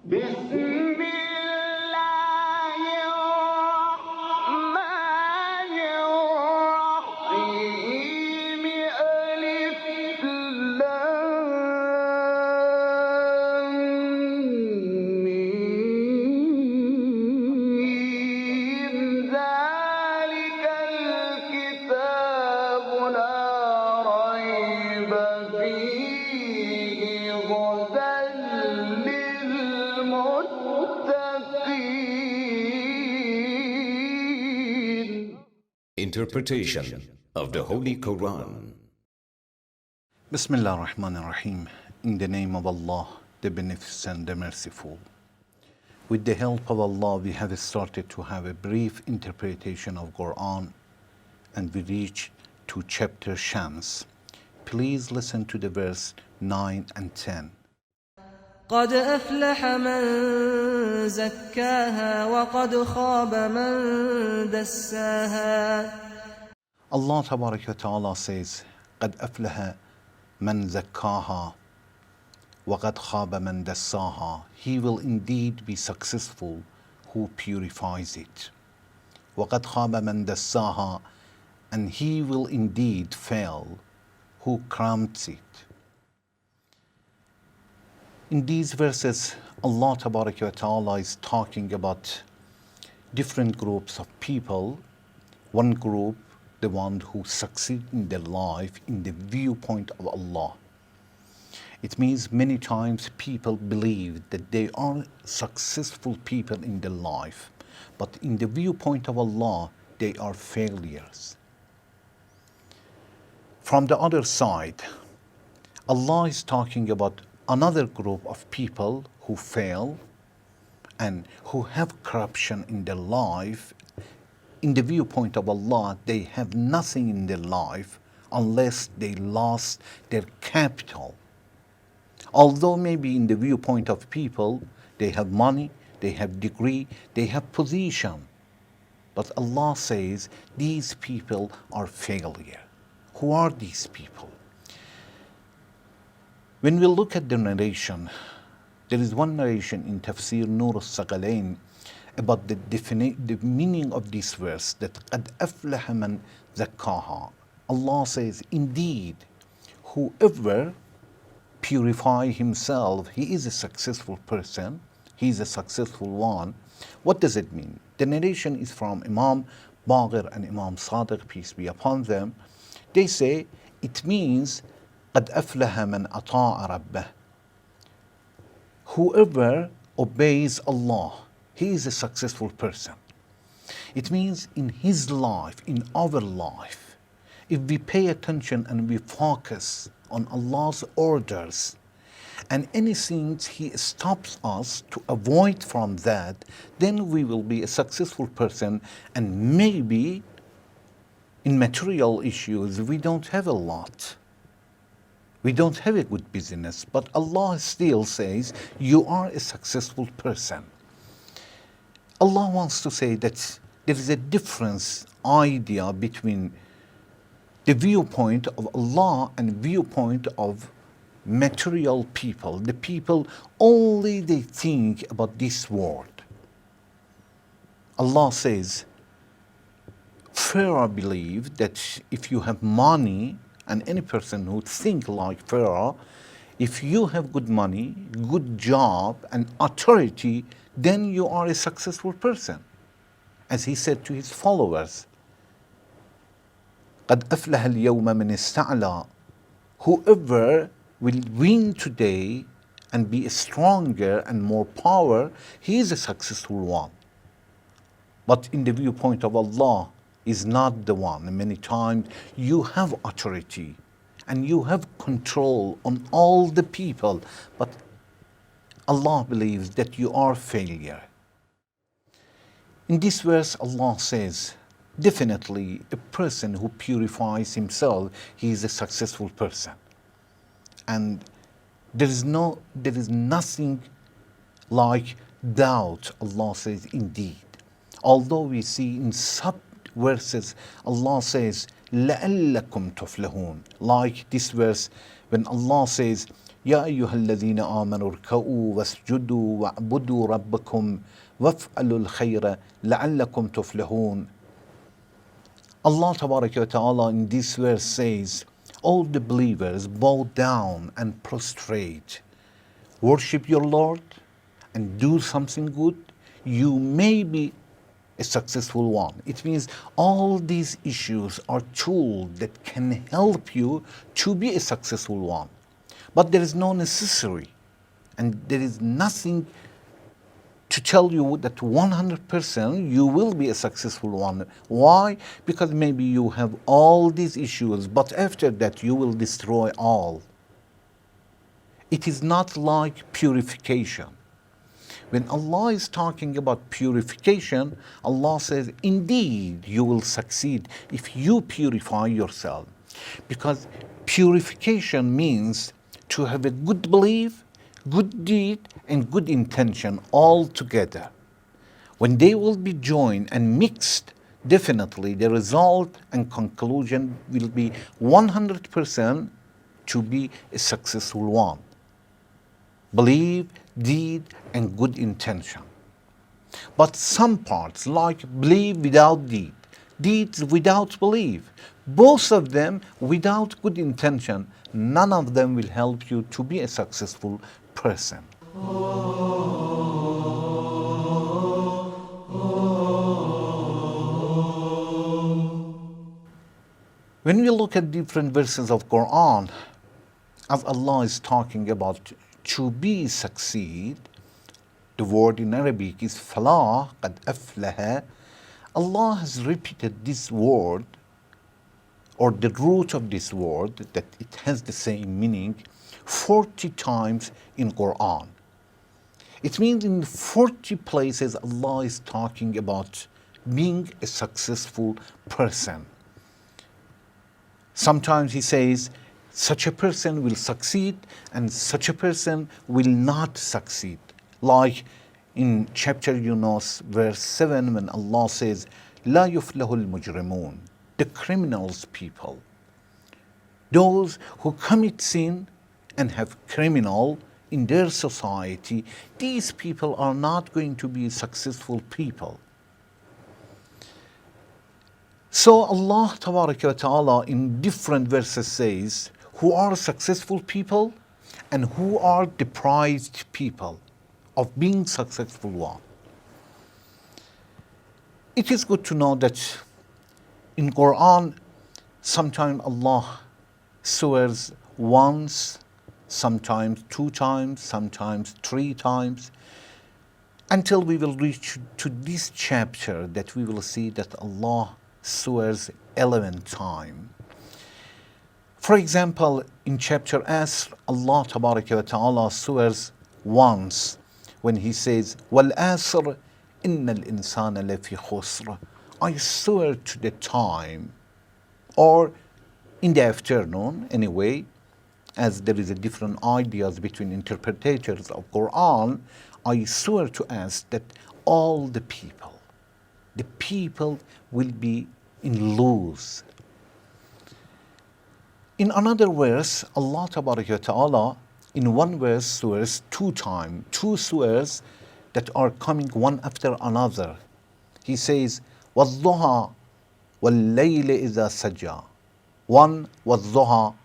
بسم الله الرحمن الرحيم ألف لام ميم ذلك الكتاب لا ريب فيه هدى للمتقين. Interpretation of the Holy Quran. Bismillah ar-Rahman ar-Rahim. In the name of Allah, the Beneficent, the Merciful. With the help of Allah, we have started to have a brief interpretation of Quran, and we reach to chapter Shams. Please listen to the verse 9 and 10. قد أفلح من زكاها وقد خاب من دساها. Allah Tabarak wa Ta'ala says, قد أفلح من زكاها وقد خاب من دساها. He will indeed be successful who purifies it. وقد خاب من دساها. And he will indeed fail who cramps it. In these verses, Allah Tabarak wa Ta'ala is talking about different groups of people. One group, the one who succeed in their life in the viewpoint of Allah. It means many times people believe that they are successful people in their life, but in the viewpoint of Allah, they are failures. From the other side, Allah is talking about another group of people who fail and who have corruption in their life. In the viewpoint of Allah, they have nothing in their life unless they lost their capital. Although maybe in the viewpoint of people, they have money, they have degree, they have position. But Allah says these people are failure. Who are these people? When we look at the narration, there is one narration in Tafsir Surah about the meaning of this verse, that قَدْ أَفْلَحَ مَنْ زَكَّاهَا. Allah says, indeed, whoever purify himself, he is a successful person, he is a successful one. What does it mean? The narration is from Imam Baqir and Imam Sadiq, peace be upon them. They say, it means قَدْ أَفْلَحَ مَنْ أَطَاعَ رَبَّهُ. Whoever obeys Allah, he is a successful person. It means in his life, in our life, if we pay attention and we focus on Allah's orders and anything He stops us to avoid from that, then we will be a successful person. And maybe in material issues, we don't have a lot. We don't have a good business, but Allah still says, you are a successful person. Allah wants to say that there is a difference idea between the viewpoint of Allah and viewpoint of material people. The people only they think about this world. Allah says, Pharaoh believed that if you have money, and any person who think like Pharaoh, if you have good money, good job, and authority, then you are a successful person. As he said to his followers, قَدْ أَفْلَحَ الْيَوْمَ مَنِ اسْتَعْلَى. Whoever will win today and be stronger and more power, he is a successful one. But in the viewpoint of Allah, is not the one. Many times you have authority and you have control on all the people, but Allah believes that you are failure. In this verse, Allah says, definitely a person who purifies himself, he is a successful person. And there is nothing like doubt, Allah says, indeed. Although we see in some verses, Allah says, لَعَلَّكُمْ تُفْلِحُونَ. Like this verse, when Allah says, يا أيها الذين آمنوا اركعوا واسجدوا واعبدوا ربكم وافعلوا الخير لعلكم تفلحون. Allah Tabaraka wa Ta'ala in this verse says, all the believers bow down and prostrate, worship your Lord and do something good, you may be a successful one. It means all these issues are tools that can help you to be a successful one. But there is no necessary, and there is nothing to tell you that 100% you will be a successful one. Why? Because maybe you have all these issues, but after that you will destroy all. It is not like purification. When Allah is talking about purification, Allah says, indeed, you will succeed if you purify yourself. Because purification means to have a good belief, good deed, and good intention all together. When they will be joined and mixed, definitely the result and conclusion will be 100% to be a successful one. Belief, deed, and good intention. But some parts, like belief without deed, deeds without belief, both of them without good intention, none of them will help you to be a successful person. When we look at different verses of Quran, as Allah is talking about to be succeed, the word in Arabic is falah, qad aflaha. Allah has repeated this word, or the root of this word, that it has the same meaning, 40 times in Quran. It means in 40 places Allah is talking about being a successful person. Sometimes He says, such a person will succeed and such a person will not succeed. Like in chapter Yunus, verse 7, when Allah says, لا يفلح المجرمون, the criminals people, those who commit sin and have criminal in their society, these people are not going to be successful people. So Allah Tabaraka wa Ta'ala in different verses says, who are successful people and who are deprived people of being successful one. It is good to know that in Quran, sometimes Allah swears once, sometimes 2 times, sometimes 3 times, until we will reach to this chapter that we will see that Allah swears 11 times. For example, in chapter Asr, Allah Tabaraka wa Ta'ala swears once when He says, وَالْآسْرِ إِنَّ الْإِنسَانَ لَفِي خُسْرٍ. I swear to the time, or in the afternoon anyway, as there is a different ideas between interpreters of Quran, I swear to us that all the people will be in lose. In another verse, Allah Ta'ala in one verse swears 2 times, 2 swears that are coming one after another. He says, وَالضُّحَى وَاللَّيْلِ إِذَا سَجَى. One, وَالضُّحَى,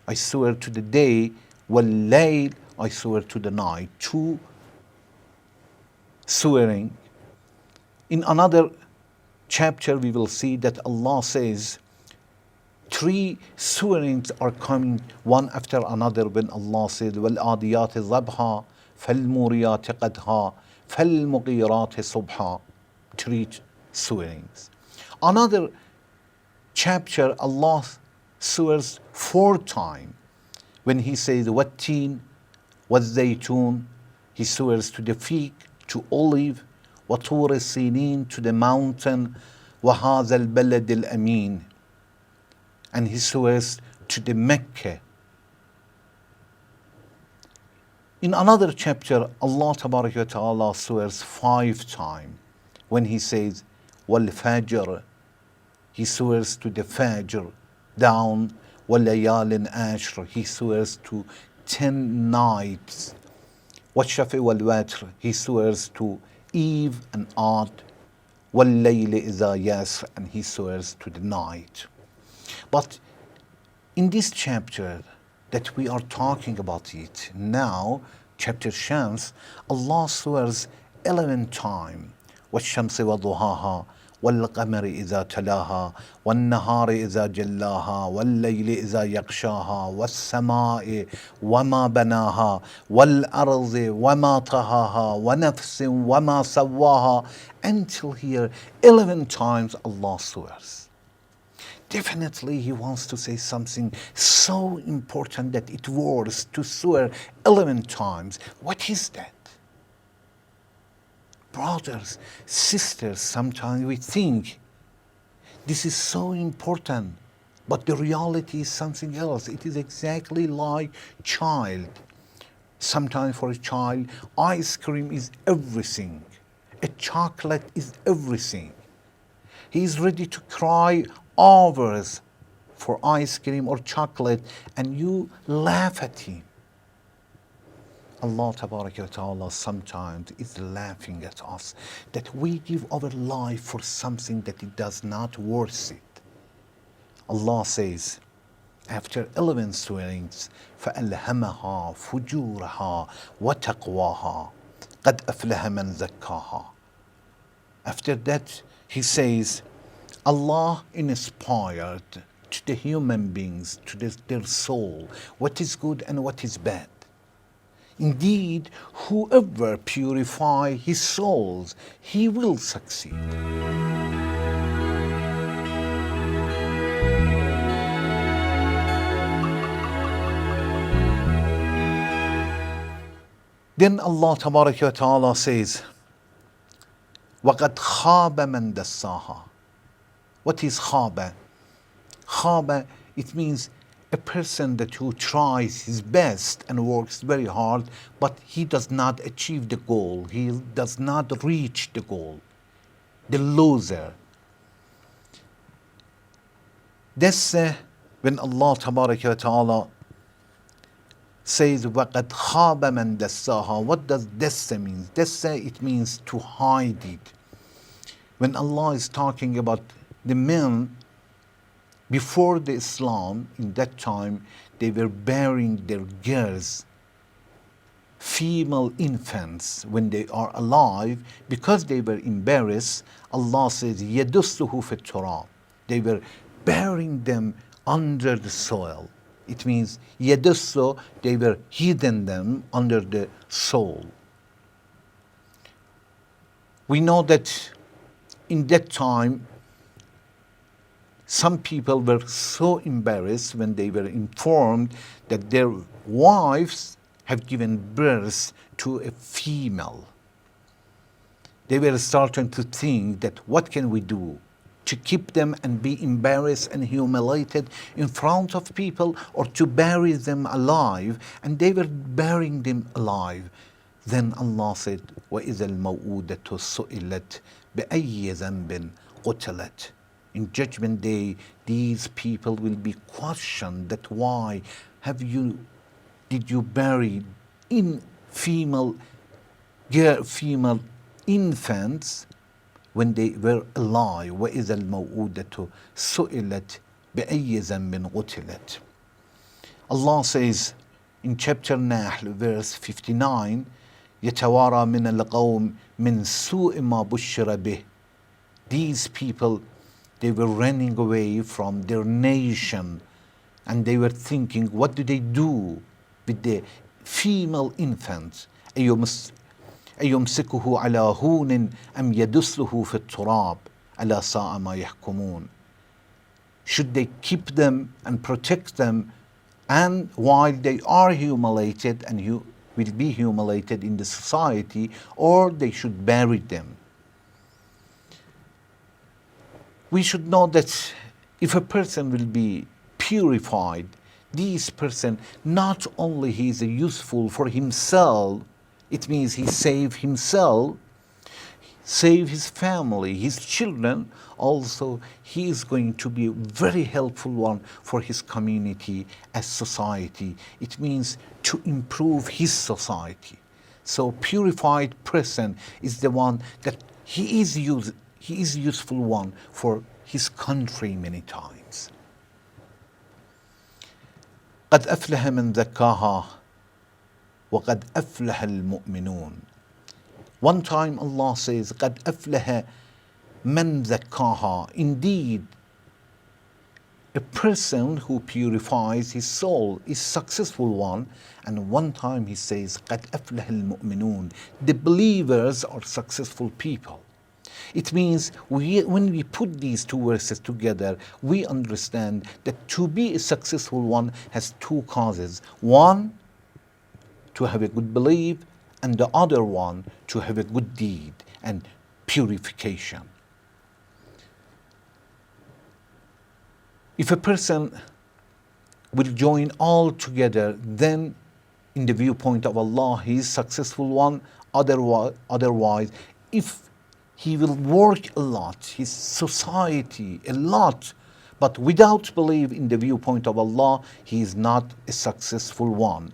I swear to the day, وَاللَّيْلِ, I swear to the night. 2 swearing. In another chapter, we will see that Allah says, 3 swearings are coming one after another when Allah said, وَالْآدِيَاتِ ضَبْحًا فَالْمُورِيَاتِ قَدْحًا فَالْمُغِيرَاتِ صُبْحًا. 3 swearings. Another chapter, Allah swears 4 times when He says, وَالتِّينِ وَالزَّيْتُونِ. He swears to the fig, to olive, وَطُورِ السِّينِينَ, to the mountain, وَهَذَا الْبَلَدِ الْأَمِينَ. And He swears to the Mecca. In another chapter, Allah Tabaraka wa Ta'ala swears 5 times when He says, وَالْفَجْرِ. He swears to the Fajr, down, وَاللَّيَالٍ أَشْرِ. He swears to 10 nights. وَالشَّفْعِ وَالْوَتْرِ, he swears to Eve and Ad. وَاللَّيْلِ إِذَا يَسْرِ, and he swears to the night. But in this chapter that we are talking about it now, chapter Shams, Allah swears 11 times. وَالشَّمْسِ وَضُحَاهَا وَالْقَمَرِ إِذَا تَلَاهَا وَالنَّهَارِ إِذَا جَلَّاهَا وَاللَّيْلِ إِذَا يَغْشَاهَا وَالسَّمَاءِ وَمَا بَنَاهَا وَالْأَرْضِ وَمَا طَحَاهَا وَنَفْسٍ وَمَا سَوَّاهَا. Until here, 11 times Allah swears. Definitely he wants to say something so important that it worth to swear 11 times. What is that? Brothers, sisters, sometimes we think this is so important, but the reality is something else. It is exactly like child. Sometimes for a child, ice cream is everything. A chocolate is everything. He is ready to cry hours for ice cream or chocolate, and you laugh at him. Allah Tabaraka wa Ta'ala sometimes is laughing at us that we give our life for something that it does not worth it. Allah says, after 11 swearings, فَأَلْهَمَهَا فُجُورَهَا وَتَقْوَاهَا قَدْ أَفْلَهَ مَنْ زَكَّاهَا. After that, he says, Allah inspired to the human beings, to their soul, what is good and what is bad. Indeed, whoever purify his souls, he will succeed. Then Allah Tabaraka wa Ta'ala says, وَقَدْ خَابَ مَنْ دَسَّاهَا. What is khaba? Khaba, it means a person that who tries his best and works very hard, but he does not achieve the goal. He does not reach the goal. The loser. That's when Allah Tabaraka wa Ta'ala says, وَقَدْ خَابَ مَنْ دَسَّاهَا. What does dassa mean? Dassa, it means to hide it. When Allah is talking about the men before the Islam, in that time, they were bearing their girls, female infants, when they are alive, because they were embarrassed. Allah says, يَدُسُّهُ فِي التُّرَابِ. They were burying them under the soil. It means يَدُسُّ, they were hidden them under the soil. We know that in that time, some people were so embarrassed when they were informed that their wives have given birth to a female. They were starting to think that what can we do to keep them and be embarrassed and humiliated in front of people, or to bury them alive, and they were burying them alive. Then Allah said, وَإِذَا الْمَوْءُودَةُ سُئِلَتْ بِأَيِّ ذَنْبٍ قُتِلَتْ. In Judgment Day, these people will be questioned that why did you bury in female infants when they were alive? وَإِذَا الْمَوْءُودَةُ سُئِلَتْ بِأَيِّ ذَنْبٍ قُتِلَتْ. Allah says in chapter Nahl, verse 59, يَتَوَارَى مِنَ الْقَوْمِ مِنْ سُوءِ مَا بُشِّرَ بِهِ. These people, they were running away from their nation, and they were thinking, what do they do with the female infants? أَيُمْسِكُهُ عَلَى هُونٍ أَمْ يَدُسُّهُ فِي التُّرَابِ أَلَا سَاءَ مَا يَحْكُمُونَ. Should they keep them and protect them, and while they are humiliated and will be humiliated in the society, or they should bury them? We should know that if a person will be purified, this person, not only he is useful for himself, it means he save himself, save his family, his children, also he is going to be a very helpful one for his community as society. It means to improve his society. So purified person is the one that he is useful one for his country many times. قد أفلح من ذكاها وقد أفلح المؤمنون. One time Allah says قد أفلح من ذكاها. Indeed, a person who purifies his soul is successful one. And one time he says قد أفلح المؤمنون. The believers are successful people. It means when we put these two verses together, we understand that to be a successful one has two causes. One, to have a good belief, and the other one, to have a good deed and purification. If a person will join all together, then in the viewpoint of Allah, he is successful one. Otherwise, if he will work a lot, his society a lot, but without belief in the viewpoint of Allah, he is not a successful one.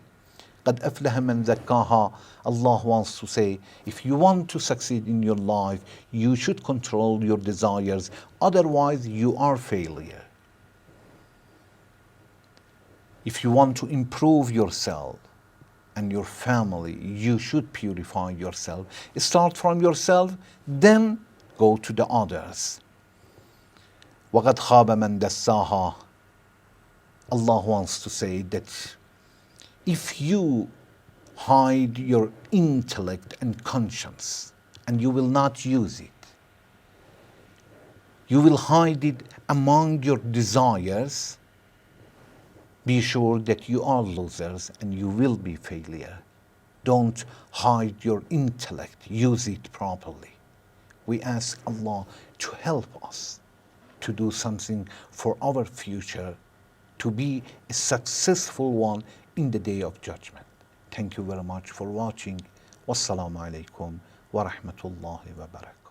قَدْ أَفْلَحَ مَنْ ذَكَّاهَا. Allah wants to say, if you want to succeed in your life, you should control your desires. Otherwise, you are failure. If you want to improve yourself and your family, you should purify yourself. Start from yourself, then go to the others. وَقَدْ خَابَ مَنْ دَسَّاهَا. Allah wants to say that if you hide your intellect and conscience and you will not use it, you will hide it among your desires, be sure that you are losers and you will be failure. Don't hide your intellect, use it properly. We ask Allah to help us to do something for our future, to be a successful one in the day of judgment. Thank you very much for watching. Wassalamu alaikum wa rahmatullahi wa barakatuh.